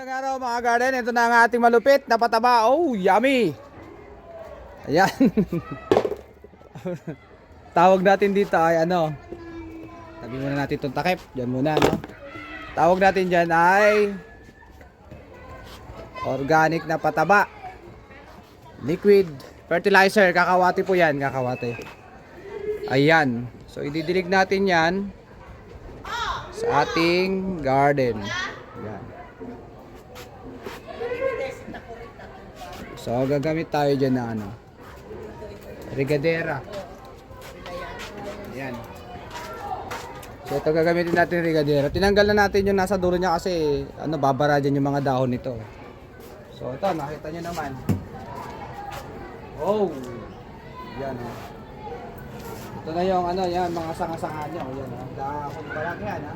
Magandang araw mga garden. Ito na ang ating malupit na pataba. Oh, yummy! Ayan. Tawag natin dito ay ano. Tabi muna natin itong takip. Diyan muna, no? Tawag natin dyan ay organic na pataba. Liquid fertilizer. Kakawati po yan. Kakawati. Ayan. So, ididilig natin yan sa ating garden. Ayan. So, gagamit tayo dyan na ano, regadera. Ayan. So, ito gagamitin natin regadera. Tinanggal na natin yung nasa dulo niya kasi ano, babara dyan yung mga dahon nito. So, ito, nakita nyo naman. Oh! Yan, oh. Ito na yung ano, yan, mga sanga-sanga nyo. Yan, oh. Dahon pa lang yan, ha.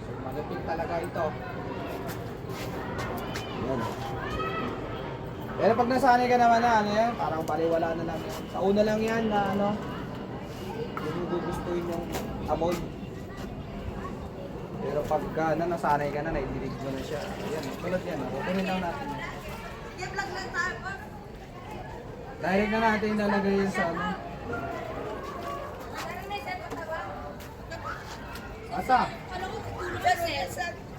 So, malupit talaga ito. Yan. Pero pag nasanay ka naman na ano yan, parang baliwala na lang yan. Sa una lang yan na ano, gugustuhin yung amoy. Pero pagka nasanay ka na, naidilig mo na siya. Ayan, tulad yan. Kukunin lang natin yan. Direct na natin nalagay yan sa ano. Asa?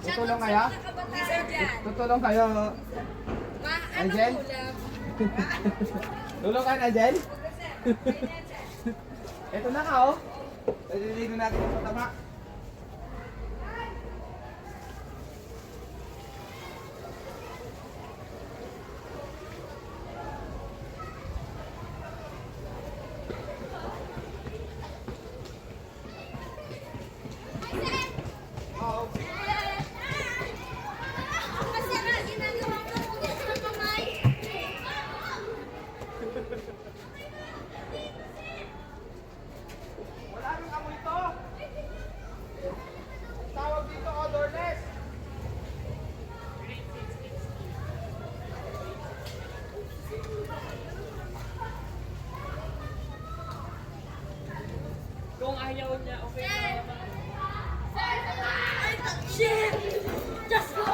Tutulong kaya? Tutulong kayo. Angel? Tulong ka na, Angel? Ito na ka, oh. Naliligo natin yung pataba. Kung ayaw niya, okay na naman. Shit! Just go!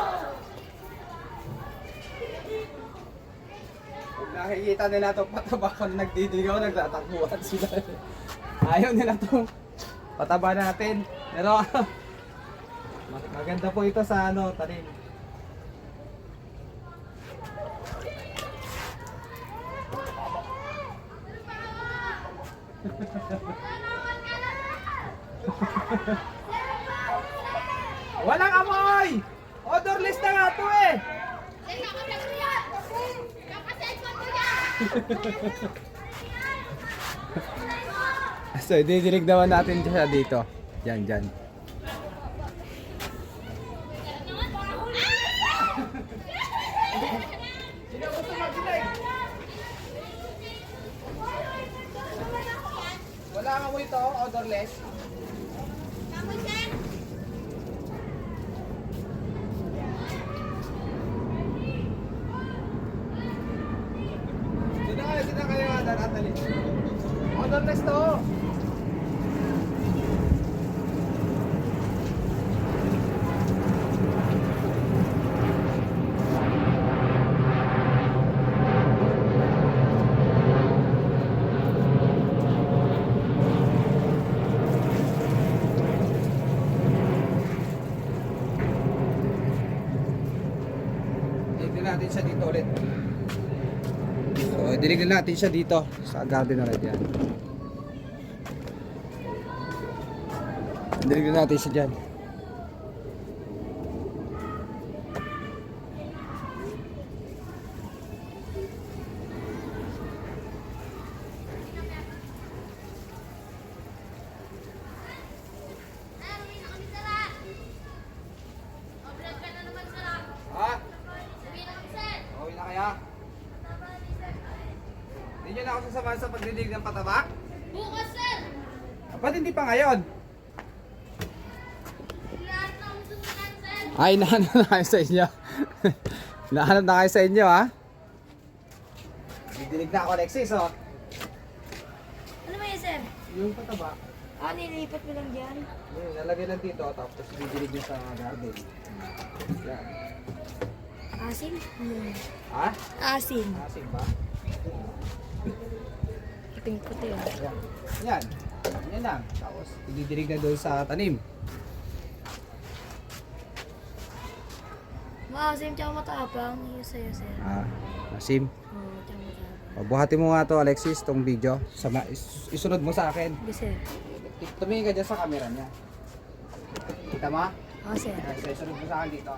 Pag nakikita nila itong pataba kung nagdidigaw, nagtatakbuhan sila. Ayaw nila itong pataba natin. Pero maganda po ito sa ano, tanim. Walang amoy! Odorless na nga ito eh! So, didilig naman natin siya dito. Yan, dyan. Sino gusto mag-dilig? Wala ang amoy ito, odorless. Sino kayo nga daratali? Odorless to. Dito natin siya dito ulit. So, dilig na natin siya dito sa garden ulit yan. Dilig na natin siya dyan. Ha? Okay na kaya? Hindi nyo na ako sasamahan sa pagdidig ng pataba? Bukas, sir! Ba't hindi pa ngayon? Lahat na ang susunod, sir! Ay, nahanap na kayo sa inyo. Nahanap na kayo sa inyo, ha? Didilig na ako, Alexis, oh. Ano ba yun, sir? Yung pataba, Nilipat mo lang dyan? nalagay lang dito, tapos didilig nyo sa garden. Yan. Asin? Ha? Asin. Asin ba? Puting-puti ah. Yan. Yan. Yan lang. Tapos, ididirig na doon sa tanim. Maasim tsaka matapang. Yung sa'yo, sir. Asim. Oo, tsaka matapang. Buhati mo nga to, Alexis, tong video. Isunod mo sa akin. Hindi, sir. Tumingin ka dyan sa camera niya. Kita mo? Oo, sir. Ay, isunod mo sa akin dito.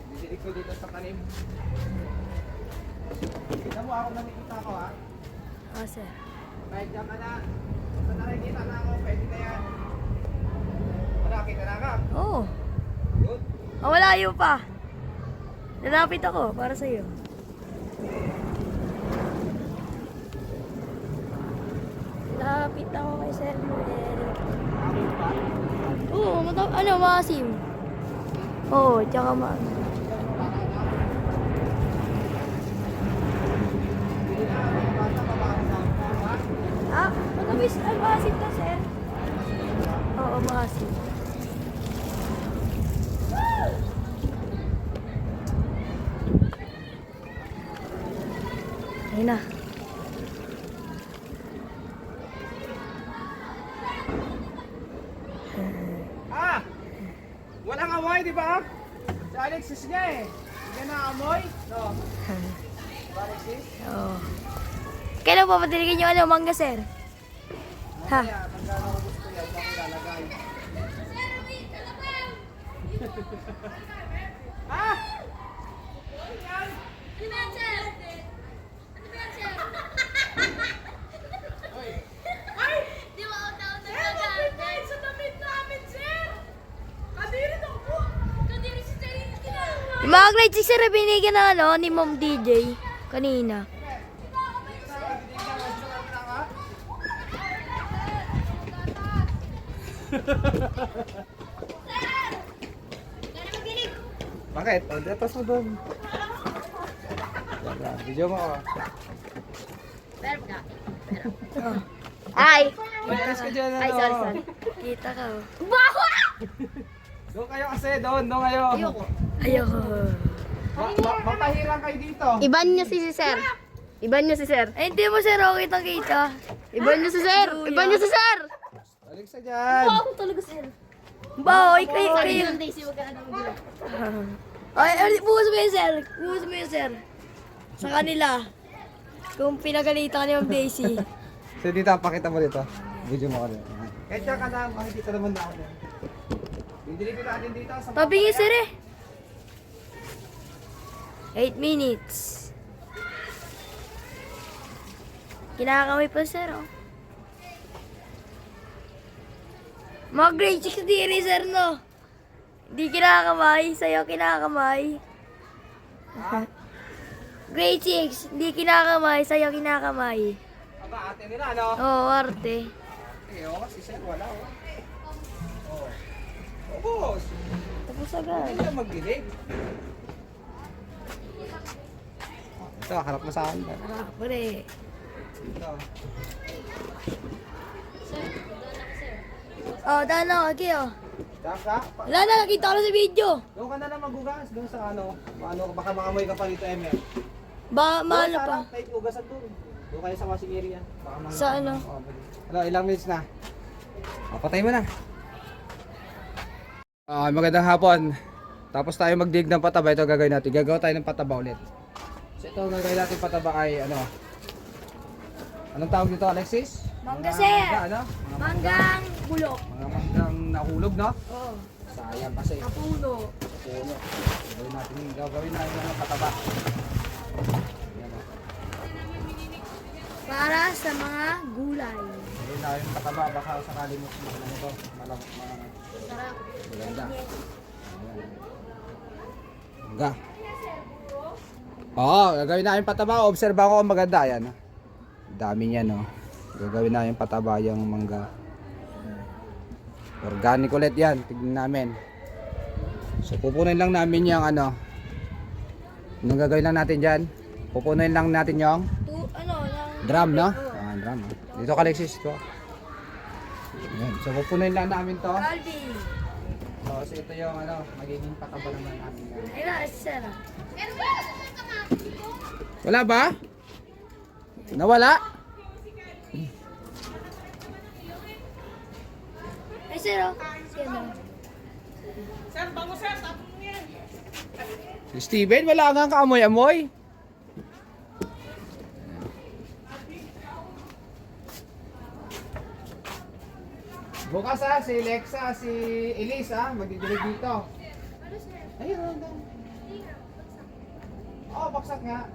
Didirig ko dito sa tanim. Kita mo ako, nakikita ko ha. Oo, sir. Kahit dyan ka na. Basta nakikita na ako, pwede na yan. Nakita na ka. Oo. Good. Oh, malayo pa. Lalapit ako para sa'yo. Lapit ako kay Sir Noel. Nakita pa. Oo, maasim. Oo, tsaka matamis. Maasim to, sir. Oo, maasim. Ayun na. Walang amoy, di ba? Si Alexis niya eh. Hindi na amoy. No. Diba, Alexis? Oo. Kailan po patiligin yung mangga, sir? Ha? Kaya, pagka ako gusto yan, diyan ko lalagay. Ah! Yung mga grade 6 sir, binigyan na ni Mom DJ kanina. Bakit? O, datas mo doon. Video mo ako. Ay! Datas ka dyan, Ay, ano? sorry. Kita ka. Baho! Doon kayo kasi, doon kayo. Ayoko. Mapahirang kayo dito. Iban niyo si sir. Iban niyo si sir. Ay, hindi mo sir, okay kitang kita. Iban niyo si sir. Iban niyo si sir. Alexa dyan. Ako talaga sir. Baho, kayo. Daisy, wag ka na nang Ay, bukas mo yun sir. Bukas mo yun sir. Sa kanila. Kung pinagalitan ni Ma'am Daisy. So dito, pakita mo dito. Video mo ka dito. Kahit dyan ka na, makikita naman na ako. Hindi ko natin dito sa Pabingin sir eh. 8 minutes. Kinakamay pa sir oh. Mga grade 6 diri sir no. Hindi kinakamay, sa'yo kinakamay. Grade 6, hindi kinakamay, sa'yo kinakamay. Aba, ate nila, ano? Oo, arte. Eh, oh, si Sir wala, oh. Oh. Oh, boss. Tapos agad. Hindi na magdilig. Ito, harap mo sa akin. Pare. Ito. Oh, daan ako, okay oh. Diyan ka? Wala na, nakita ko na sa video. Doon ka na lang magugas. Doon sa ano. Baka makamoy ka pa dito, Emel. Mahalo Doon sa pa. harap, kahit ugasan doon. Doon kayo sa washing area. Baka Sa ano? Oh, hello, ilang minutes na? Oh, patay mo na. Magandang hapon. Tapos tayo magdig ng pataba. Ito gagawin natin. Gagawa tayo ng pataba ulit. So ito gagawin natin pataba ay ano? Anong tawag dito, Alexis? Mangga, Mga sir. mangga, ano? Manggang bulok. Mga manggang nahulog, no? Oo. Sayang kasi. Kapuno. Puno. Gagawin natin ng pataba. Yan, oh. Para sa mga gulay. Gagawin natin ng pataba. Baka sakali mo ano ito. Maganda. Mangga. Oo, gagawin natin pataba. Observe ako kung maganda. Ayan. Dami niya, no? Gagawin natin pataba yung mangga. Organic ulit yan. Tignan namin. So, pupunin lang namin yung ano. Anong gagawin lang natin dyan? Pupunin lang natin yung drum, no? Drum. Dito ka, Alexis. Ito. Ayan. So, pupunin lang namin to. Calvin. So ito yung ano, magiging pataba naman natin yan. Ayun na, sir. Wala ba? Nawala? Ay, sir, oh. Sir, oh. Sir, bango sir, tapos mo yan. Si Steven, wala nga kaamoy-amoy. Bukas si Lexa, si Elise magdidilig dito. Ayun, doon. Oo, baksak nga.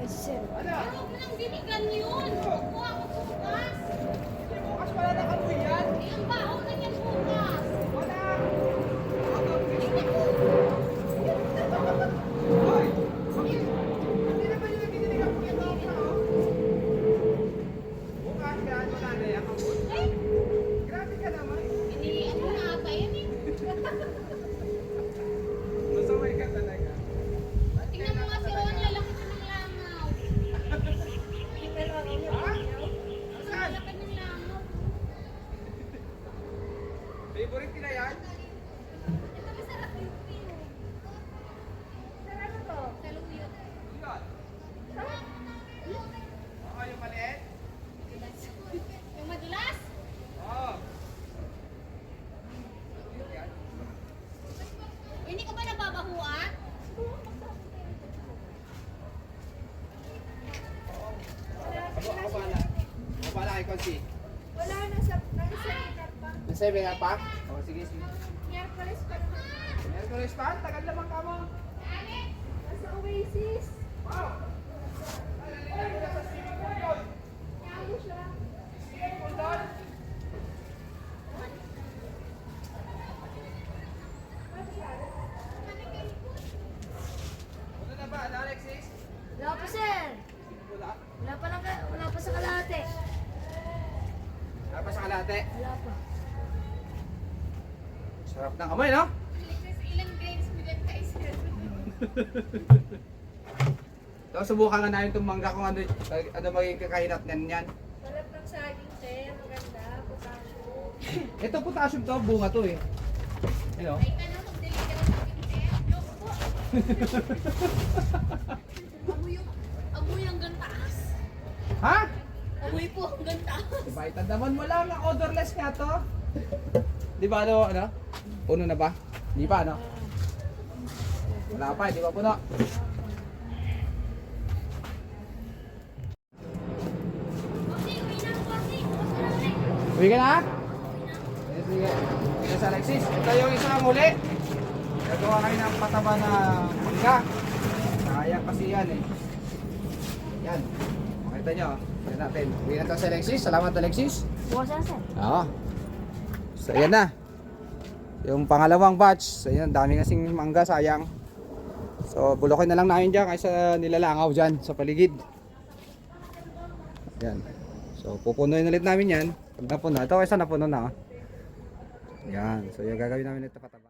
Ay, sir. Huwag mo nang dinigan yun. Kuha ko bukas. Bukas wala na kami yan. Eh, ang baho na yan bukas. Wala. Hindi naman yung nagdidilig ako yung mga tao. Bukas yan, wala na yan. Grabe ka naman. Pinilian mo na ata yan eh. Masaway ka talaga. Tingnan mo nga si Ron, lalaki na ng langaw. Ha? Saan? Lalaki ng langaw. Favorite nila yan? Ito masarap yung pino. Sarap to. Saluyot. Yun. Oo, yung maliit? Yung madulas? Oo. Hindi ka ba nababahuan? Ako bala. Ako bala kay Konsi. Wala na sa karpa. Nasa ibig pa? Oo, sige, sige. Miyerkules pa naman. Merkulis pa? Tagal lamang ka mo. Nasa Oasis. Wow! Ay, nasa swimming pool yun. Kaya siya. Swimming pool doon? Ano na ba? Ano, Alexis? Wala pa, sir. Wala. Wala pa sa kalahati. Wala pa sa kalate. Wala pa. Sarap ng amoy, no? Ilang grades mo dyan kay sir? So, subukan nga namin itong mangga kung ano magiging kakahinat niyan. Sarap ng saging, sir. Maganda. Potassium. Ito, potassium to, bunga to eh. Hello? Ay ka na, mag-deliver ang sabihin sir. Joke po. Amoy hanggang taas. Ha? Amoy po hanggang taas. Diba, itandaman mo lang, odorless nga to. Di ba ano? Puno na ba? Di pa, ano? Wala pa, di ba puno? Kasi, uwi na ako kasi. Bukas na lang eh. Uwi ka na? Sige, sige. Sige sa Alexis. Ito yung isang huli. Gagawa kayo ng pataba na mangga. Sayang kasi yan eh. Yan. Makita nyo. Yan natin. Uwi na ito sa Alexis. Salamat Alexis. Bukas na, sir. Oo. So yan na. Yung pangalawang batch. So yan, dami kasing mangga, sayang. So bulokin na lang namin dyan kaysa nilalangaw dyan sa paligid. Yan. So pupunuin ulit namin yan. Pag napuno. Ito kaysa napuno na. Yan. So yung gagawin namin ito pataba.